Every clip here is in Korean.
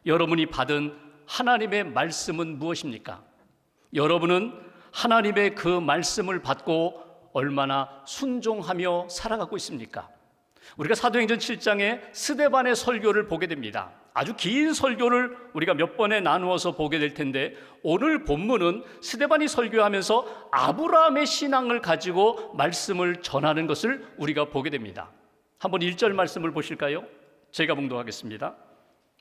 여러분이 받은 하나님의 말씀은 무엇입니까? 여러분은 하나님의 그 말씀을 받고 얼마나 순종하며 살아가고 있습니까? 우리가 사도행전 7장에 스데반의 설교를 보게 됩니다. 아주 긴 설교를 우리가 몇 번에 나누어서 보게 될 텐데, 오늘 본문은 스데반이 설교하면서 아브라함의 신앙을 가지고 말씀을 전하는 것을 우리가 보게 됩니다. 한번 1절 말씀을 보실까요? 제가 봉독하겠습니다.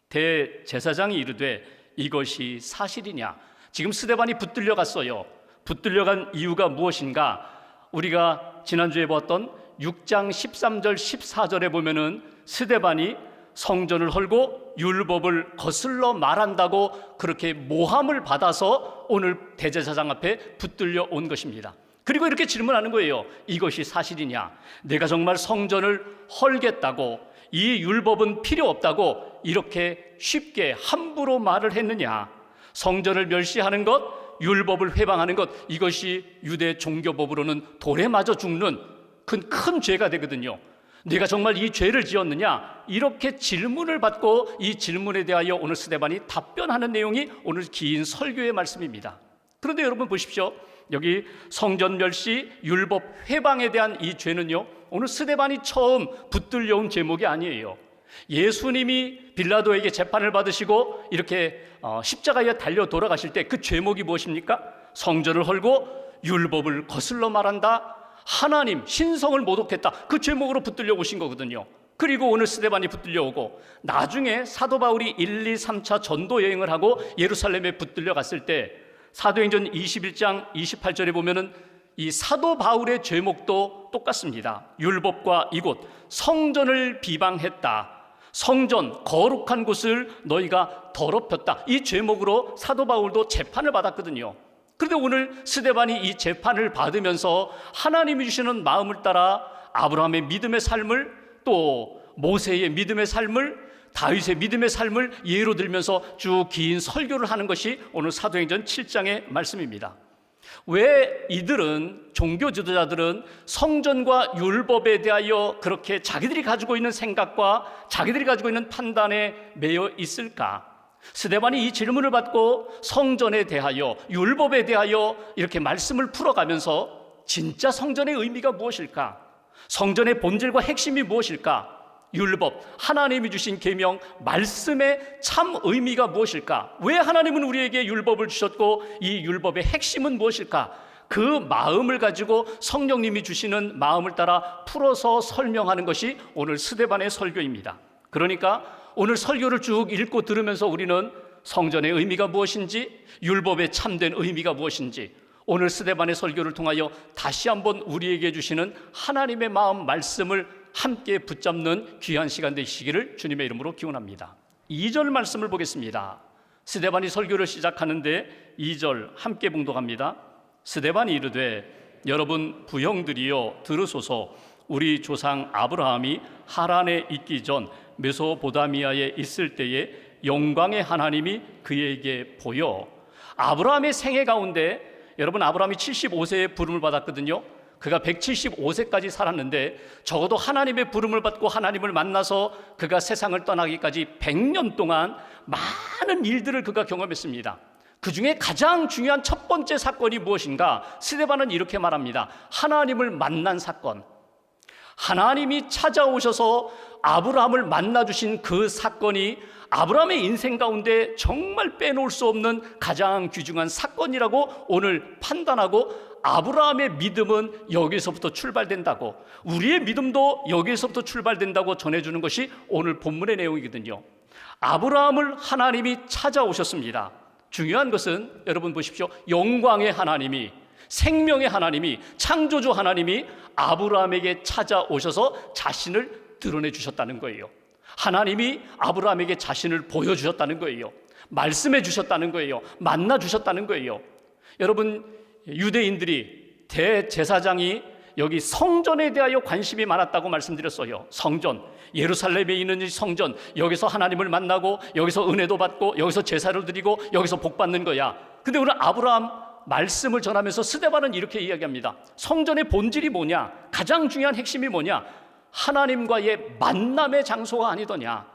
대제사장이 이르되 이것이 사실이냐? 지금 스데반이 붙들려 갔어요. 붙들려 간 이유가 무엇인가? 우리가 지난주에 보았던 6장 13절 14절에 보면은 스데반이 성전을 헐고 율법을 거슬러 말한다고 그렇게 모함을 받아서 오늘 대제사장 앞에 붙들려 온 것입니다. 그리고 이렇게 질문하는 거예요. 이것이 사실이냐? 내가 정말 성전을 헐겠다고, 이 율법은 필요 없다고 이렇게 쉽게 함부로 말을 했느냐? 성전을 멸시하는 것, 율법을 회방하는 것, 이것이 유대 종교법으로는 돌에 맞아 죽는 큰 죄가 되거든요. 네가 정말 이 죄를 지었느냐? 이렇게 질문을 받고 이 질문에 대하여 오늘 스데반이 답변하는 내용이 오늘 긴 설교의 말씀입니다. 그런데 여러분 보십시오. 여기 성전 멸시, 율법 회방에 대한 이 죄는요, 오늘 스데반이 처음 붙들려온 제목이 아니에요. 예수님이 빌라도에게 재판을 받으시고 이렇게 십자가에 달려 돌아가실 때 그 죄목이 무엇입니까? 성전을 헐고 율법을 거슬러 말한다, 하나님 신성을 모독했다, 그 죄목으로 붙들려 오신 거거든요. 그리고 오늘 스데반이 붙들려 오고, 나중에 사도 바울이 1, 2, 3차 전도 여행을 하고 예루살렘에 붙들려 갔을 때 사도행전 21장 28절에 보면은 이 사도 바울의 죄목도 똑같습니다. 율법과 이곳 성전을 비방했다, 성전 거룩한 곳을 너희가 더럽혔다, 이 죄목으로 사도 바울도 재판을 받았거든요. 그런데 오늘 스데반이 이 재판을 받으면서 하나님이 주시는 마음을 따라 아브라함의 믿음의 삶을, 또 모세의 믿음의 삶을, 다윗의 믿음의 삶을 예로 들면서 쭉 긴 설교를 하는 것이 오늘 사도행전 7장의 말씀입니다. 왜 이들은, 종교 지도자들은 성전과 율법에 대하여 그렇게 자기들이 가지고 있는 생각과 자기들이 가지고 있는 판단에 매여 있을까? 스데반이 이 질문을 받고 성전에 대하여, 율법에 대하여 이렇게 말씀을 풀어가면서 진짜 성전의 의미가 무엇일까? 성전의 본질과 핵심이 무엇일까? 율법, 하나님이 주신 계명, 말씀의 참 의미가 무엇일까? 왜 하나님은 우리에게 율법을 주셨고 이 율법의 핵심은 무엇일까? 그 마음을 가지고 성령님이 주시는 마음을 따라 풀어서 설명하는 것이 오늘 스데반의 설교입니다. 그러니까 오늘 설교를 쭉 읽고 들으면서 우리는 성전의 의미가 무엇인지, 율법의 참된 의미가 무엇인지 오늘 스데반의 설교를 통하여 다시 한번 우리에게 주시는 하나님의 마음, 말씀을 함께 붙잡는 귀한 시간 되시기를 주님의 이름으로 기원합니다. 2절 말씀을 보겠습니다. 스데반이 설교를 시작하는데 2절 함께 봉독합니다. 스데반이 이르되 여러분 부형들이여 들으소서. 우리 조상 아브라함이 하란에 있기 전 메소포다미아에 있을 때에 영광의 하나님이 그에게 보여. 아브라함의 생애 가운데, 여러분 아브라함이 75세에 부름을 받았거든요. 그가 175세까지 살았는데 적어도 하나님의 부름을 받고 하나님을 만나서 그가 세상을 떠나기까지 100년 동안 많은 일들을 그가 경험했습니다. 그 중에 가장 중요한 첫 번째 사건이 무엇인가? 스데반은 이렇게 말합니다. 하나님을 만난 사건. 하나님이 찾아오셔서 아브라함을 만나주신 그 사건이 아브라함의 인생 가운데 정말 빼놓을 수 없는 가장 귀중한 사건이라고 오늘 판단하고, 아브라함의 믿음은 여기서부터 출발된다고, 우리의 믿음도 여기서부터 출발된다고 전해주는 것이 오늘 본문의 내용이거든요. 아브라함을 하나님이 찾아오셨습니다. 중요한 것은 여러분 보십시오. 영광의 하나님이, 생명의 하나님이, 창조주 하나님이 아브라함에게 찾아오셔서 자신을 드러내 주셨다는 거예요. 하나님이 아브라함에게 자신을 보여주셨다는 거예요. 말씀해 주셨다는 거예요. 만나 주셨다는 거예요. 여러분, 유대인들이 대제사장이 여기 성전에 대하여 관심이 많았다고 말씀드렸어요. 성전, 예루살렘에 있는 이 성전, 여기서 하나님을 만나고 여기서 은혜도 받고 여기서 제사를 드리고 여기서 복 받는 거야. 근데 오늘 아브라함 말씀을 전하면서 스데반은 이렇게 이야기합니다. 성전의 본질이 뭐냐? 가장 중요한 핵심이 뭐냐? 하나님과의 만남의 장소가 아니더냐?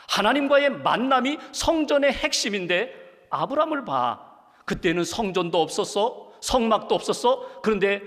하나님과의 만남이 성전의 핵심인데 아브라함을 봐. 그때는 성전도 없었어, 성막도 없었어. 그런데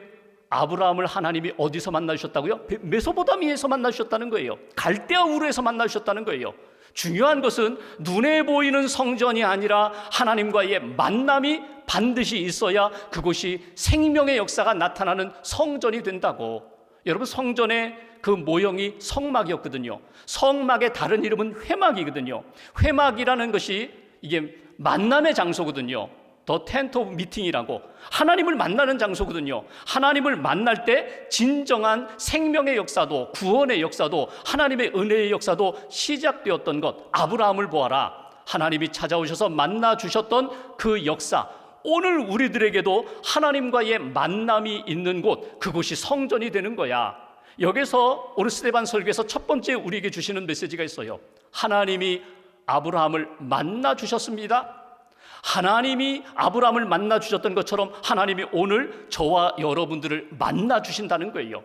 아브라함을 하나님이 어디서 만나주셨다고요? 메소포타미아에서 만나주셨다는 거예요. 갈대아 우르에서 만나주셨다는 거예요. 중요한 것은 눈에 보이는 성전이 아니라 하나님과의 만남이 반드시 있어야 그곳이 생명의 역사가 나타나는 성전이 된다고. 여러분, 성전의 그 모형이 성막이었거든요. 성막의 다른 이름은 회막이거든요. 회막이라는 것이 이게 만남의 장소거든요. 더 텐트 오브 미팅이라고, 하나님을 만나는 장소거든요. 하나님을 만날 때 진정한 생명의 역사도, 구원의 역사도, 하나님의 은혜의 역사도 시작되었던 것. 아브라함을 보아라. 하나님이 찾아오셔서 만나 주셨던 그 역사, 오늘 우리들에게도 하나님과의 만남이 있는 곳, 그곳이 성전이 되는 거야. 여기서 오늘 스데반 설교에서 첫 번째 우리에게 주시는 메시지가 있어요. 하나님이 아브라함을 만나 주셨습니다. 하나님이 아브라함을 만나 주셨던 것처럼 하나님이 오늘 저와 여러분들을 만나 주신다는 거예요.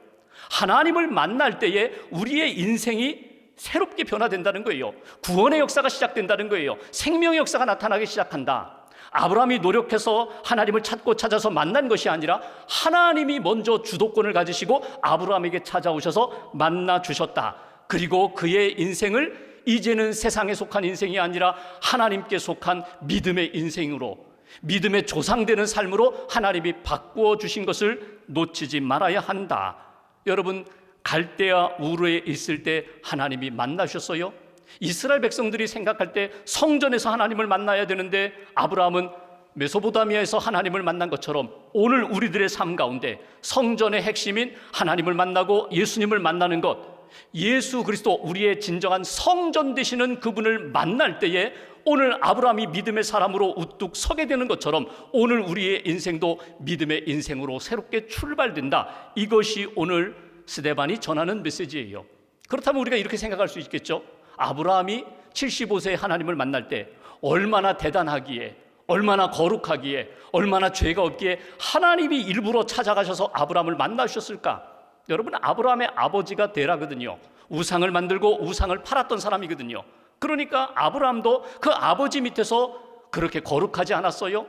하나님을 만날 때에 우리의 인생이 새롭게 변화된다는 거예요. 구원의 역사가 시작된다는 거예요. 생명의 역사가 나타나기 시작한다. 아브라함이 노력해서 하나님을 찾고 찾아서 만난 것이 아니라 하나님이 먼저 주도권을 가지시고 아브라함에게 찾아오셔서 만나 주셨다. 그리고 그의 인생을 이제는 세상에 속한 인생이 아니라 하나님께 속한 믿음의 인생으로, 믿음의 조상되는 삶으로 하나님이 바꾸어 주신 것을 놓치지 말아야 한다. 여러분, 갈대아 우르에 있을 때 하나님이 만나셨어요? 이스라엘 백성들이 생각할 때 성전에서 하나님을 만나야 되는데 아브라함은 메소포타미아에서 하나님을 만난 것처럼 오늘 우리들의 삶 가운데 성전의 핵심인 하나님을 만나고 예수님을 만나는 것, 예수 그리스도, 우리의 진정한 성전 되시는 그분을 만날 때에 오늘 아브라함이 믿음의 사람으로 우뚝 서게 되는 것처럼 오늘 우리의 인생도 믿음의 인생으로 새롭게 출발된다. 이것이 오늘 스데반이 전하는 메시지예요. 그렇다면 우리가 이렇게 생각할 수 있겠죠? 아브라함이 75세에 하나님을 만날 때 얼마나 대단하기에, 얼마나 거룩하기에, 얼마나 죄가 없기에 하나님이 일부러 찾아가셔서 아브라함을 만나주셨을까? 여러분, 아브라함의 아버지가 데라거든요. 우상을 만들고 우상을 팔았던 사람이거든요. 그러니까 아브라함도 그 아버지 밑에서 그렇게 거룩하지 않았어요?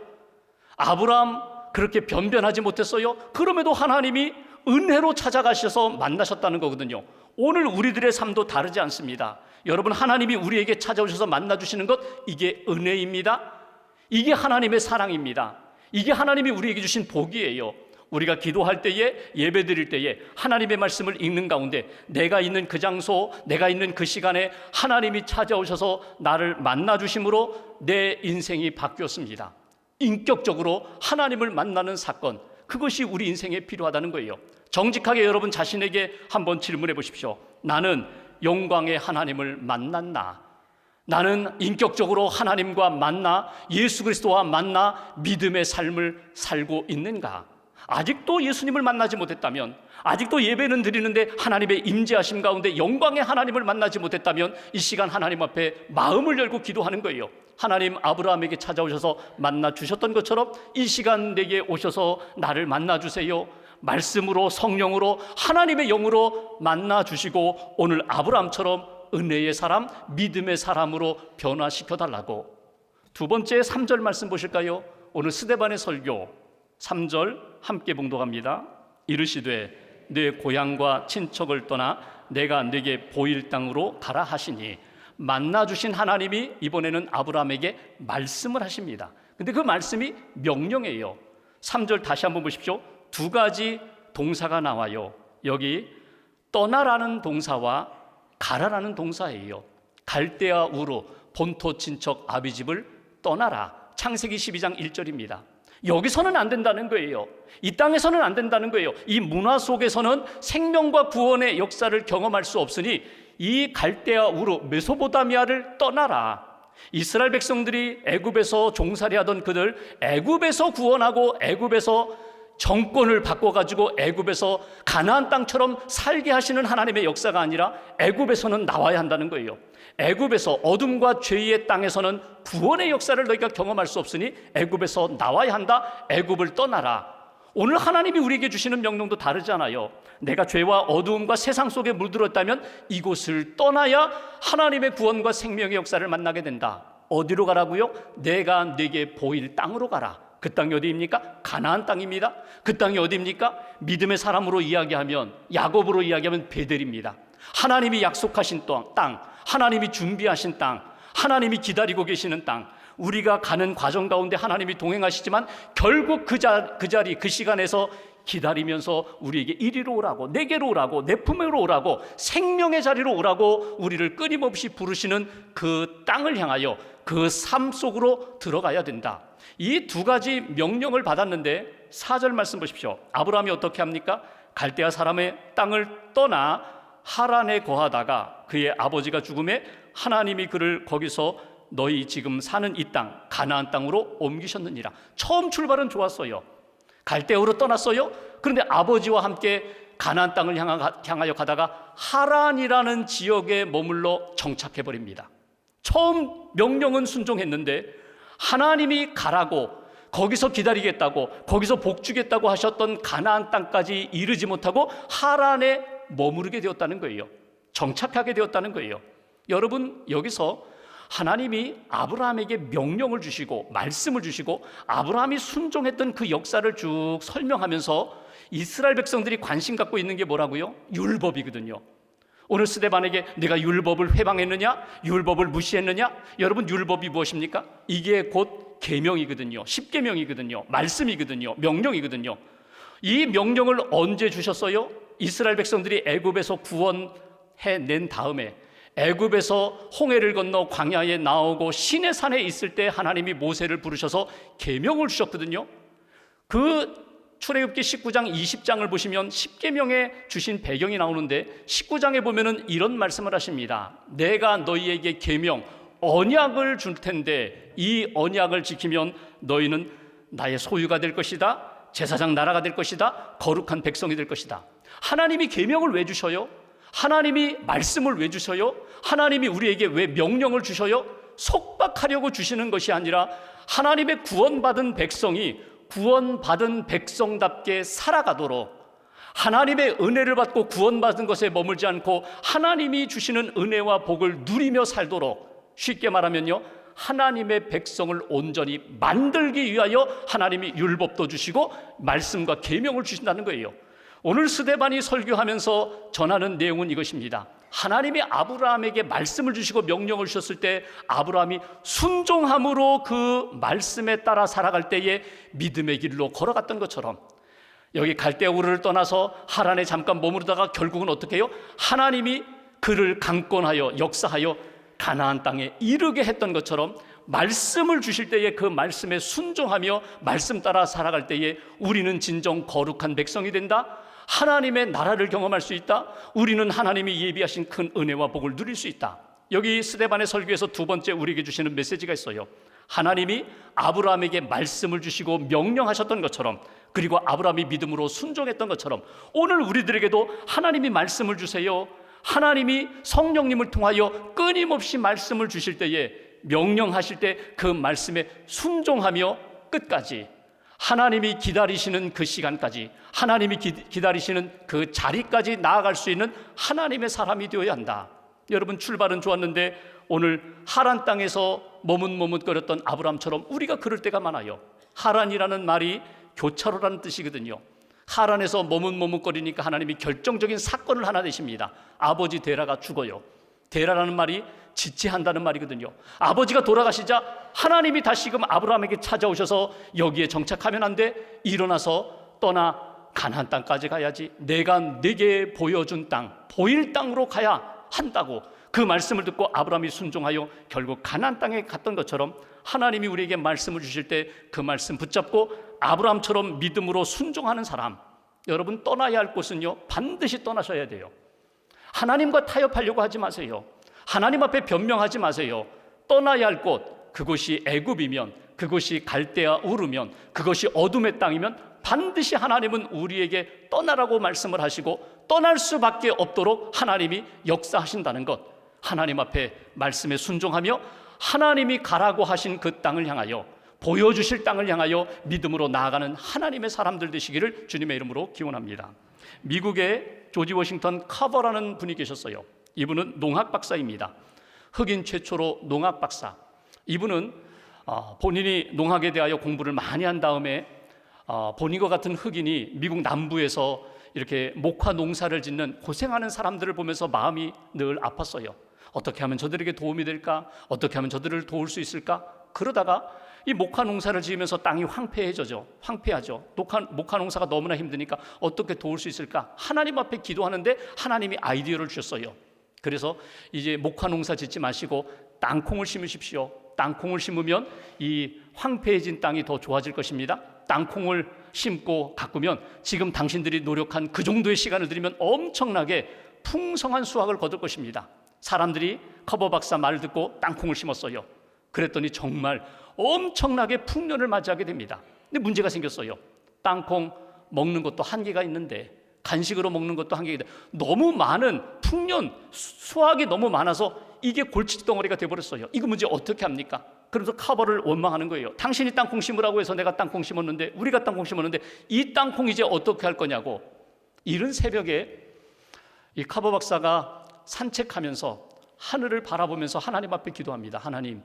아브라함 그렇게 변변하지 못했어요? 그럼에도 하나님이 은혜로 찾아가셔서 만나셨다는 거거든요. 오늘 우리들의 삶도 다르지 않습니다. 여러분, 하나님이 우리에게 찾아오셔서 만나주시는 것, 이게 은혜입니다. 이게 하나님의 사랑입니다. 이게 하나님이 우리에게 주신 복이에요. 우리가 기도할 때에, 예배 드릴 때에 하나님의 말씀을 읽는 가운데 내가 있는 그 장소, 내가 있는 그 시간에 하나님이 찾아오셔서 나를 만나주심으로 내 인생이 바뀌었습니다. 인격적으로 하나님을 만나는 사건, 그것이 우리 인생에 필요하다는 거예요. 정직하게 여러분 자신에게 한번 질문해 보십시오. 나는 영광의 하나님을 만났나? 나는 인격적으로 하나님과 만나, 예수 그리스도와 만나 믿음의 삶을 살고 있는가? 아직도 예수님을 만나지 못했다면, 아직도 예배는 드리는데 하나님의 임재하심 가운데 영광의 하나님을 만나지 못했다면 이 시간 하나님 앞에 마음을 열고 기도하는 거예요. 하나님, 아브라함에게 찾아오셔서 만나 주셨던 것처럼 이 시간 내게 오셔서 나를 만나 주세요. 말씀으로, 성령으로, 하나님의 영으로 만나 주시고 오늘 아브라함처럼 은혜의 사람, 믿음의 사람으로 변화시켜 달라고. 두 번째 3절 말씀 보실까요? 오늘 스데반의 설교 3절 함께 봉독합니다. 이르시되 내 고향과 친척을 떠나 내가 네게 보일 땅으로 가라 하시니. 만나 주신 하나님이 이번에는 아브라함에게 말씀을 하십니다. 근데 그 말씀이 명령이에요. 3절 다시 한번 보십시오. 두 가지 동사가 나와요. 여기 떠나라는 동사와 가라라는 동사예요. 갈대아 우르, 본토 친척 아비집을 떠나라. 창세기 12장 1절입니다. 여기서는 안 된다는 거예요. 이 땅에서는 안 된다는 거예요. 이 문화 속에서는 생명과 구원의 역사를 경험할 수 없으니 이 갈대아 우르, 메소포타미아를 떠나라. 이스라엘 백성들이 애굽에서 종살이하던 그들, 애굽에서 구원하고 애굽에서 정권을 바꿔가지고 애굽에서 가나안 땅처럼 살게 하시는 하나님의 역사가 아니라 애굽에서는 나와야 한다는 거예요. 애굽에서, 어둠과 죄의 땅에서는 구원의 역사를 너희가 경험할 수 없으니 애굽에서 나와야 한다. 애굽을 떠나라. 오늘 하나님이 우리에게 주시는 명령도 다르잖아요. 내가 죄와 어두움과 세상 속에 물들었다면 이곳을 떠나야 하나님의 구원과 생명의 역사를 만나게 된다. 어디로 가라고요? 내가 네게 보일 땅으로 가라. 그 땅이 어디입니까? 가나안 땅입니다. 그 땅이 어디입니까? 믿음의 사람으로 이야기하면, 야곱으로 이야기하면 베델입니다. 하나님이 약속하신 땅, 하나님이 준비하신 땅, 하나님이 기다리고 계시는 땅, 우리가 가는 과정 가운데 하나님이 동행하시지만 결국 그 자리, 그 시간에서 기다리면서 우리에게 이리로 오라고, 내게로 오라고, 내 품으로 오라고, 생명의 자리로 오라고 우리를 끊임없이 부르시는 그 땅을 향하여 그 삶 속으로 들어가야 된다. 이 두 가지 명령을 받았는데 4절 말씀 보십시오. 아브라함이 어떻게 합니까? 갈대아 사람의 땅을 떠나 하란에 거하다가 그의 아버지가 죽음에 하나님이 그를 거기서 너희 지금 사는 이 땅, 가나안 땅으로 옮기셨느니라. 처음 출발은 좋았어요. 갈대아로 떠났어요. 그런데 아버지와 함께 가나안 땅을 향하여 가다가 하란이라는 지역에 머물러 정착해버립니다. 처음 명령은 순종했는데 하나님이 가라고, 거기서 기다리겠다고, 거기서 복 주겠다고 하셨던 가나안 땅까지 이르지 못하고 하란에 머무르게 되었다는 거예요. 정착하게 되었다는 거예요. 여러분, 여기서 하나님이 아브라함에게 명령을 주시고 말씀을 주시고 아브라함이 순종했던 그 역사를 쭉 설명하면서 이스라엘 백성들이 관심 갖고 있는 게 뭐라고요? 율법이거든요. 오늘 스데반에게 내가 율법을 회방했느냐? 율법을 무시했느냐? 여러분, 율법이 무엇입니까? 이게 곧 계명이거든요. 십계명이거든요. 말씀이거든요. 명령이거든요. 이 명령을 언제 주셨어요? 이스라엘 백성들이 애굽에서 구원해낸 다음에 애굽에서 홍해를 건너 광야에 나오고 시내 산에 있을 때 하나님이 모세를 부르셔서 계명을 주셨거든요. 그 출애굽기 19장 20장을 보시면 십계명에 주신 배경이 나오는데 19장에 보면은 이런 말씀을 하십니다. 내가 너희에게 계명, 언약을 줄 텐데 이 언약을 지키면 너희는 나의 소유가 될 것이다. 제사장 나라가 될 것이다. 거룩한 백성이 될 것이다. 하나님이 계명을 왜 주셔요? 하나님이 말씀을 왜 주셔요? 하나님이 우리에게 왜 명령을 주셔요? 속박하려고 주시는 것이 아니라 하나님의 구원받은 백성이 구원받은 백성답게 살아가도록, 하나님의 은혜를 받고 구원받은 것에 머물지 않고 하나님이 주시는 은혜와 복을 누리며 살도록, 쉽게 말하면요, 하나님의 백성을 온전히 만들기 위하여 하나님이 율법도 주시고 말씀과 계명을 주신다는 거예요. 오늘 스데반이 설교하면서 전하는 내용은 이것입니다. 하나님이 아브라함에게 말씀을 주시고 명령을 주셨을 때 아브라함이 순종함으로 그 말씀에 따라 살아갈 때에 믿음의 길로 걸어갔던 것처럼, 여기 갈대아 우르를 떠나서 하란에 잠깐 머무르다가 결국은 어떻게 해요? 하나님이 그를 강권하여 역사하여 가나안 땅에 이르게 했던 것처럼 말씀을 주실 때에 그 말씀에 순종하며 말씀 따라 살아갈 때에 우리는 진정 거룩한 백성이 된다. 하나님의 나라를 경험할 수 있다. 우리는 하나님이 예비하신 큰 은혜와 복을 누릴 수 있다. 여기 스데반의 설교에서 두 번째 우리에게 주시는 메시지가 있어요. 하나님이 아브라함에게 말씀을 주시고 명령하셨던 것처럼, 그리고 아브라함이 믿음으로 순종했던 것처럼 오늘 우리들에게도 하나님이 말씀을 주세요. 하나님이 성령님을 통하여 끊임없이 말씀을 주실 때에, 명령하실 때 그 말씀에 순종하며 끝까지, 하나님이 기다리시는 그 시간까지, 하나님이 기다리시는 그 자리까지 나아갈 수 있는 하나님의 사람이 되어야 한다. 여러분, 출발은 좋았는데 오늘 하란 땅에서 머뭇머뭇거렸던 아브라함처럼 우리가 그럴 때가 많아요. 하란이라는 말이 교차로라는 뜻이거든요. 하란에서 머뭇머뭇거리니까 하나님이 결정적인 사건을 하나 내십니다. 아버지 데라가 죽어요. 데라라는 말이 지체한다는 말이거든요. 아버지가 돌아가시자 하나님이 다시금 아브라함에게 찾아오셔서 여기에 정착하면 안 돼. 일어나서 떠나 가나안 땅까지 가야지. 내가 네게 보여준 땅, 보일 땅으로 가야 한다고 그 말씀을 듣고 아브라함이 순종하여 결국 가나안 땅에 갔던 것처럼 하나님이 우리에게 말씀을 주실 때 그 말씀 붙잡고 아브라함처럼 믿음으로 순종하는 사람, 여러분, 떠나야 할 곳은요 반드시 떠나셔야 돼요. 하나님과 타협하려고 하지 마세요. 하나님 앞에 변명하지 마세요. 떠나야 할 곳, 그곳이 애굽이면, 그곳이 갈대아 우르면, 그것이 어둠의 땅이면 반드시 하나님은 우리에게 떠나라고 말씀을 하시고 떠날 수밖에 없도록 하나님이 역사하신다는 것, 하나님 앞에 말씀에 순종하며 하나님이 가라고 하신 그 땅을 향하여 보여주실 땅을 향하여 믿음으로 나아가는 하나님의 사람들 되시기를 주님의 이름으로 기원합니다. 미국의 조지 워싱턴 카버라는 분이 계셨어요. 이분은 농학 박사입니다. 흑인 최초로 농학 박사. 이분은 본인이 농학에 대하여 공부를 많이 한 다음에 본인과 같은 흑인이 미국 남부에서 이렇게 목화 농사를 짓는 고생하는 사람들을 보면서 마음이 늘 아팠어요. 어떻게 하면 저들에게 도움이 될까? 어떻게 하면 저들을 도울 수 있을까? 그러다가 이 목화 농사를 지으면서 땅이 황폐하죠. 목화 농사가 너무나 힘드니까 어떻게 도울 수 있을까? 하나님 앞에 기도하는데 하나님이 아이디어를 주셨어요. 그래서 이제 목화 농사 짓지 마시고 땅콩을 심으십시오. 땅콩을 심으면 이 황폐해진 땅이 더 좋아질 것입니다. 땅콩을 심고 가꾸면 지금 당신들이 노력한 그 정도의 시간을 들이면 엄청나게 풍성한 수확을 거둘 것입니다. 사람들이 커버 박사 말을 듣고 땅콩을 심었어요. 그랬더니 정말 엄청나게 풍년을 맞이하게 됩니다. 근데 문제가 생겼어요. 땅콩 먹는 것도 한계가 있는데, 간식으로 먹는 것도 한계가 있는데, 너무 많은 풍년 수확이 너무 많아서 이게 골칫덩어리가 돼버렸어요. 이거 문제 어떻게 합니까? 그래서 카버를 원망하는 거예요. 당신이 땅콩 심으라고 해서 내가 땅콩 심었는데, 우리가 땅콩 심었는데 이 땅콩 이제 어떻게 할 거냐고. 이른 새벽에 이 카버 박사가 산책하면서 하늘을 바라보면서 하나님 앞에 기도합니다. 하나님,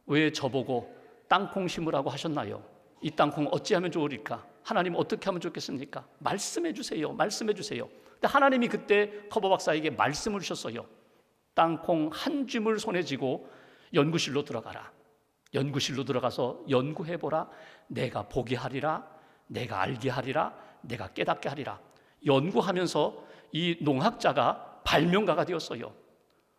왜 저보고 땅콩 심으라고 하셨나요? 이 땅콩 어찌하면 좋으리까? 하나님 어떻게 하면 좋겠습니까? 말씀해 주세요. 말씀해 주세요. 근데 하나님이 그때 커버 박사에게 말씀을 주셨어요. 땅콩 한 줌을 손에 쥐고 연구실로 들어가라. 연구실로 들어가서 연구해보라. 내가 보게 하리라. 내가 알게 하리라. 내가 깨닫게 하리라. 연구하면서 이 농학자가 발명가가 되었어요.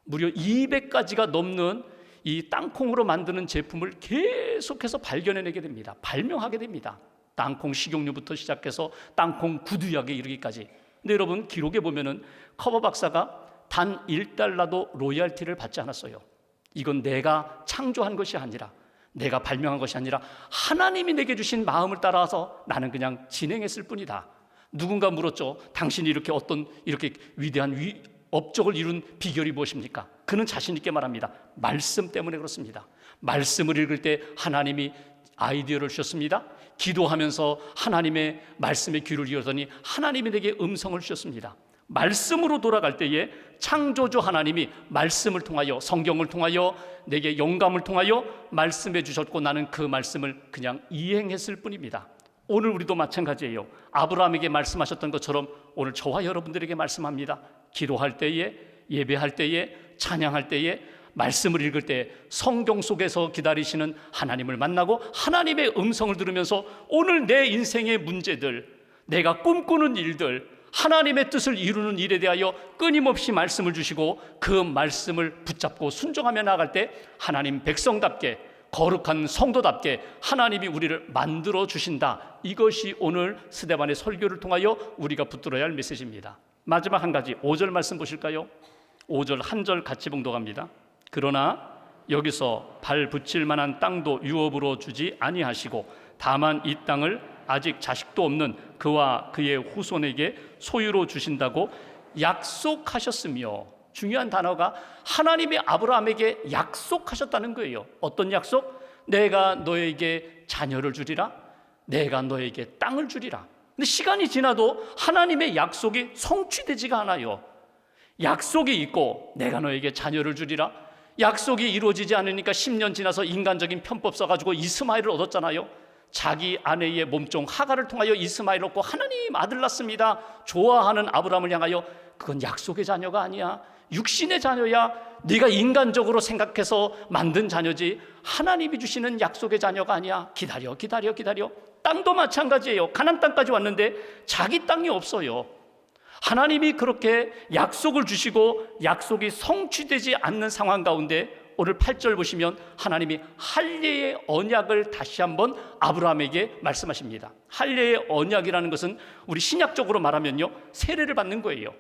무려 200가지가 넘는 이 땅콩으로 만드는 제품을 계속해서 발견해내게 됩니다. 발명하게 됩니다. 땅콩 식용유부터 시작해서 땅콩 구두약에 이르기까지. 근데 여러분, 기록에 보면은 커버 박사가 단 1달러도 로열티를 받지 않았어요. 이건 내가 창조한 것이 아니라, 내가 발명한 것이 아니라 하나님이 내게 주신 마음을 따라서 나는 그냥 진행했을 뿐이다. 누군가 물었죠. 당신이 이렇게 위대한 업적을 이룬 비결이 무엇입니까? 그는 자신 있게 말합니다. 말씀 때문에 그렇습니다. 말씀을 읽을 때 하나님이 아이디어를 주셨습니다. 기도하면서 하나님의 말씀에 귀를 기울였더니 하나님이 내게 음성을 주셨습니다. 말씀으로 돌아갈 때에 창조주 하나님이 말씀을 통하여, 성경을 통하여, 내게 영감을 통하여 말씀해 주셨고, 나는 그 말씀을 그냥 이행했을 뿐입니다. 오늘 우리도 마찬가지예요. 아브라함에게 말씀하셨던 것처럼 오늘 저와 여러분들에게 말씀합니다. 기도할 때에, 예배할 때에, 찬양할 때에, 말씀을 읽을 때 성경 속에서 기다리시는 하나님을 만나고 하나님의 음성을 들으면서 오늘 내 인생의 문제들, 내가 꿈꾸는 일들, 하나님의 뜻을 이루는 일에 대하여 끊임없이 말씀을 주시고 그 말씀을 붙잡고 순종하며 나아갈 때 하나님 백성답게, 거룩한 성도답게 하나님이 우리를 만들어 주신다. 이것이 오늘 스데반의 설교를 통하여 우리가 붙들어야 할 메시지입니다. 마지막 한 가지, 5절 말씀 보실까요? 5절 한 절 같이 봉독합니다. 그러나 여기서 발 붙일 만한 땅도 유업으로 주지 아니하시고 다만 이 땅을 아직 자식도 없는 그와 그의 후손에게 소유로 주신다고 약속하셨으며, 중요한 단어가 하나님이 아브라함에게 약속하셨다는 거예요. 어떤 약속? 내가 너에게 자녀를 주리라. 내가 너에게 땅을 주리라. 근데 시간이 지나도 하나님의 약속이 성취되지가 않아요. 약속이 있고 내가 너에게 자녀를 주리라. 약속이 이루어지지 않으니까 10년 지나서 인간적인 편법 써가지고 이스마엘을 얻었잖아요. 자기 아내의 몸종 하갈을 통하여 이스마엘을 얻고 하나님 아들 낳습니다. 좋아하는 아브라함을 향하여 그건 약속의 자녀가 아니야. 육신의 자녀야. 네가 인간적으로 생각해서 만든 자녀지 하나님이 주시는 약속의 자녀가 아니야. 기다려. 땅도 마찬가지예요. 가나안 땅까지 왔는데 자기 땅이 없어요. 하나님이 그렇게 약속을 주시고 약속이 성취되지 않는 상황 가운데 오늘 8절 보시면 하나님이 할례의 언약을 다시 한번 아브라함에게 말씀하십니다. 할례의 언약이라는 것은 우리 신약적으로 말하면요, 세례를 받는 거예요.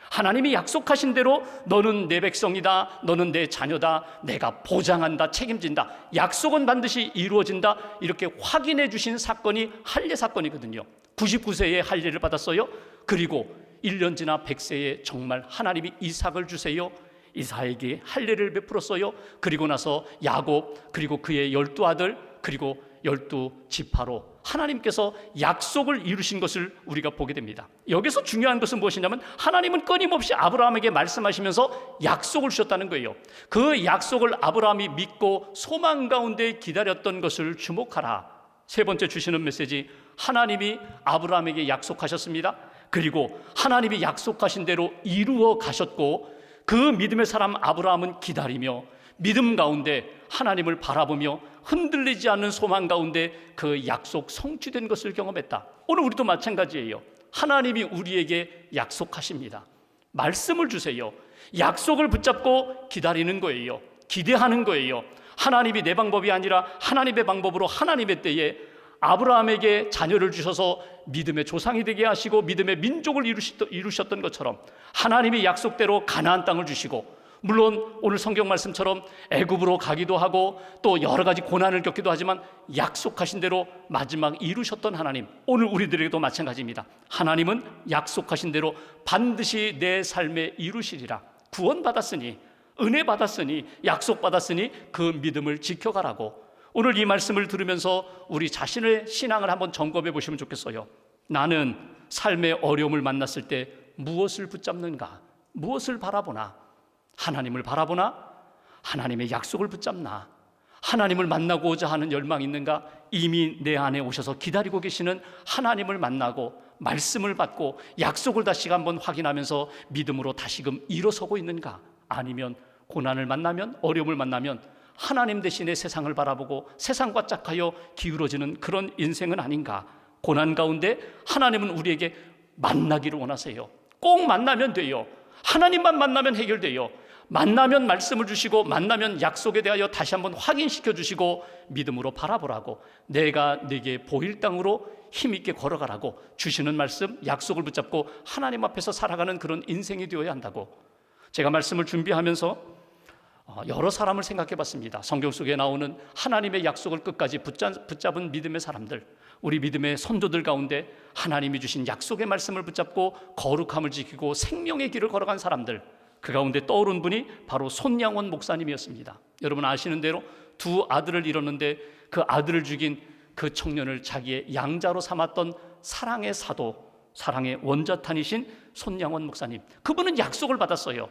하나님이 약속하신 대로 너는 내 백성이다, 너는 내 자녀다, 내가 보장한다, 책임진다, 약속은 반드시 이루어진다, 이렇게 확인해 주신 사건이 할례 사건이거든요. 99세에 할례를 받았어요. 그리고 1년 지나 100세에 정말 하나님이 이삭을 주세요. 이삭에게 할례를 베풀었어요. 그리고 나서 야곱, 그리고 그의 12 아들, 그리고 12지파로 하나님께서 약속을 이루신 것을 우리가 보게 됩니다. 여기서 중요한 것은 무엇이냐면 하나님은 끊임없이 아브라함에게 말씀하시면서 약속을 주셨다는 거예요. 그 약속을 아브라함이 믿고 소망 가운데 기다렸던 것을 주목하라. 세 번째 주시는 메시지, 하나님이 아브라함에게 약속하셨습니다. 그리고 하나님이 약속하신 대로 이루어 가셨고, 그 믿음의 사람 아브라함은 기다리며 믿음 가운데 하나님을 바라보며 흔들리지 않는 소망 가운데 그 약속 성취된 것을 경험했다. 오늘 우리도 마찬가지예요. 하나님이 우리에게 약속하십니다. 말씀을 주세요. 약속을 붙잡고 기다리는 거예요. 기대하는 거예요. 하나님이 내 방법이 아니라 하나님의 방법으로 하나님의 때에 아브라함에게 자녀를 주셔서 믿음의 조상이 되게 하시고 믿음의 민족을 이루셨던 것처럼 하나님이 약속대로 가나안 땅을 주시고, 물론 오늘 성경 말씀처럼 애굽으로 가기도 하고 또 여러 가지 고난을 겪기도 하지만 약속하신 대로 마지막 이루셨던 하나님, 오늘 우리들에게도 마찬가지입니다. 하나님은 약속하신 대로 반드시 내 삶에 이루시리라. 구원받았으니, 은혜 받았으니, 약속 받았으니 그 믿음을 지켜가라고. 오늘 이 말씀을 들으면서 우리 자신의 신앙을 한번 점검해 보시면 좋겠어요. 나는 삶의 어려움을 만났을 때 무엇을 붙잡는가? 무엇을 바라보나? 하나님을 바라보나? 하나님의 약속을 붙잡나? 하나님을 만나고자 하는 열망이 있는가? 이미 내 안에 오셔서 기다리고 계시는 하나님을 만나고 말씀을 받고 약속을 다시 한번 확인하면서 믿음으로 다시금 일어서고 있는가? 아니면 고난을 만나면, 어려움을 만나면 하나님 대신에 세상을 바라보고 세상과 짝하여 기울어지는 그런 인생은 아닌가? 고난 가운데 하나님은 우리에게 만나기를 원하세요. 꼭 만나면 돼요. 하나님만 만나면 해결돼요. 만나면 말씀을 주시고 만나면 약속에 대하여 다시 한번 확인시켜 주시고 믿음으로 바라보라고, 내가 네게 보일 땅으로 힘있게 걸어가라고 주시는 말씀, 약속을 붙잡고 하나님 앞에서 살아가는 그런 인생이 되어야 한다고. 제가 말씀을 준비하면서 여러 사람을 생각해 봤습니다. 성경 속에 나오는 하나님의 약속을 끝까지 붙잡은 믿음의 사람들, 우리 믿음의 선조들 가운데 하나님이 주신 약속의 말씀을 붙잡고 거룩함을 지키고 생명의 길을 걸어간 사람들, 그 가운데 떠오른 분이 바로 손양원 목사님이었습니다. 여러분 아시는 대로 두 아들을 잃었는데 그 아들을 죽인 그 청년을 자기의 양자로 삼았던 사랑의 사도, 사랑의 원자탄이신 손양원 목사님, 그분은 약속을 받았어요.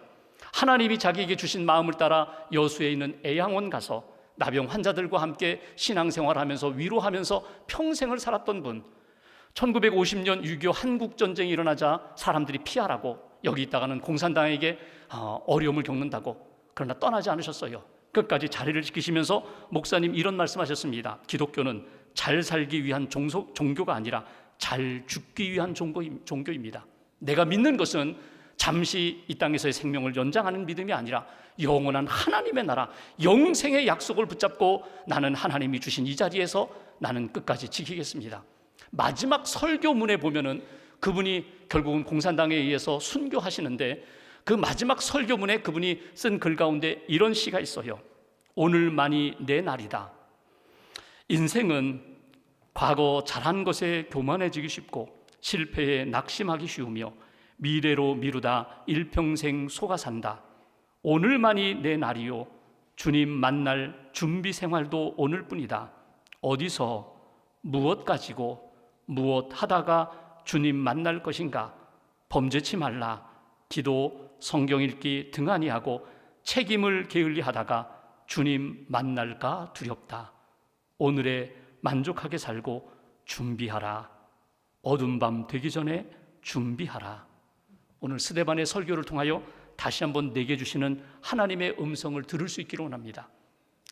하나님이 자기에게 주신 마음을 따라 여수에 있는 애양원 가서 나병 환자들과 함께 신앙생활하면서 위로하면서 평생을 살았던 분, 1950년 6.25 한국전쟁이 일어나자 사람들이 피하라고, 여기 있다가는 공산당에게 어려움을 겪는다고, 그러나 떠나지 않으셨어요. 끝까지 자리를 지키시면서 목사님 이런 말씀하셨습니다. 기독교는 잘 살기 위한 종교가 아니라 잘 죽기 위한 종교입니다. 내가 믿는 것은 잠시 이 땅에서의 생명을 연장하는 믿음이 아니라 영원한 하나님의 나라, 영생의 약속을 붙잡고 나는 하나님이 주신 이 자리에서 나는 끝까지 지키겠습니다. 마지막 설교문에 보면은 그분이 결국은 공산당에 의해서 순교하시는데 그 마지막 설교문에 그분이 쓴 글 가운데 이런 시가 있어요. 오늘만이 내 날이다. 인생은 과거 잘한 것에 교만해지기 쉽고 실패에 낙심하기 쉬우며 미래로 미루다 일평생 속아 산다. 오늘만이 내 날이요. 주님 만날 준비 생활도 오늘뿐이다. 어디서 무엇 가지고 무엇 하다가 주님 만날 것인가? 범죄치 말라. 기도, 성경 읽기 등한히 하고 책임을 게을리하다가 주님 만날까 두렵다. 오늘에 만족하게 살고 준비하라. 어두운 밤 되기 전에 준비하라. 오늘 스데반의 설교를 통하여 다시 한번 내게 주시는 하나님의 음성을 들을 수 있기를 원합니다.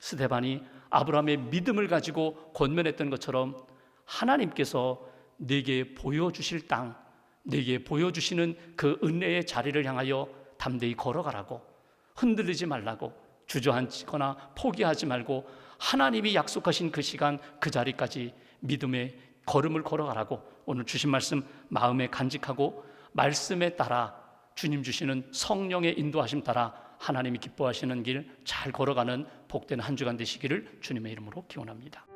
스데반이 아브라함의 믿음을 가지고 권면했던 것처럼 하나님께서 내게 보여주실 땅, 내게 보여주시는 그 은혜의 자리를 향하여 담대히 걸어가라고, 흔들리지 말라고, 주저앉거나 포기하지 말고 하나님이 약속하신 그 시간, 그 자리까지 믿음의 걸음을 걸어가라고 오늘 주신 말씀 마음에 간직하고 말씀에 따라 주님 주시는 성령의 인도하심 따라 하나님이 기뻐하시는 길 잘 걸어가는 복된 한 주간 되시기를 주님의 이름으로 기원합니다.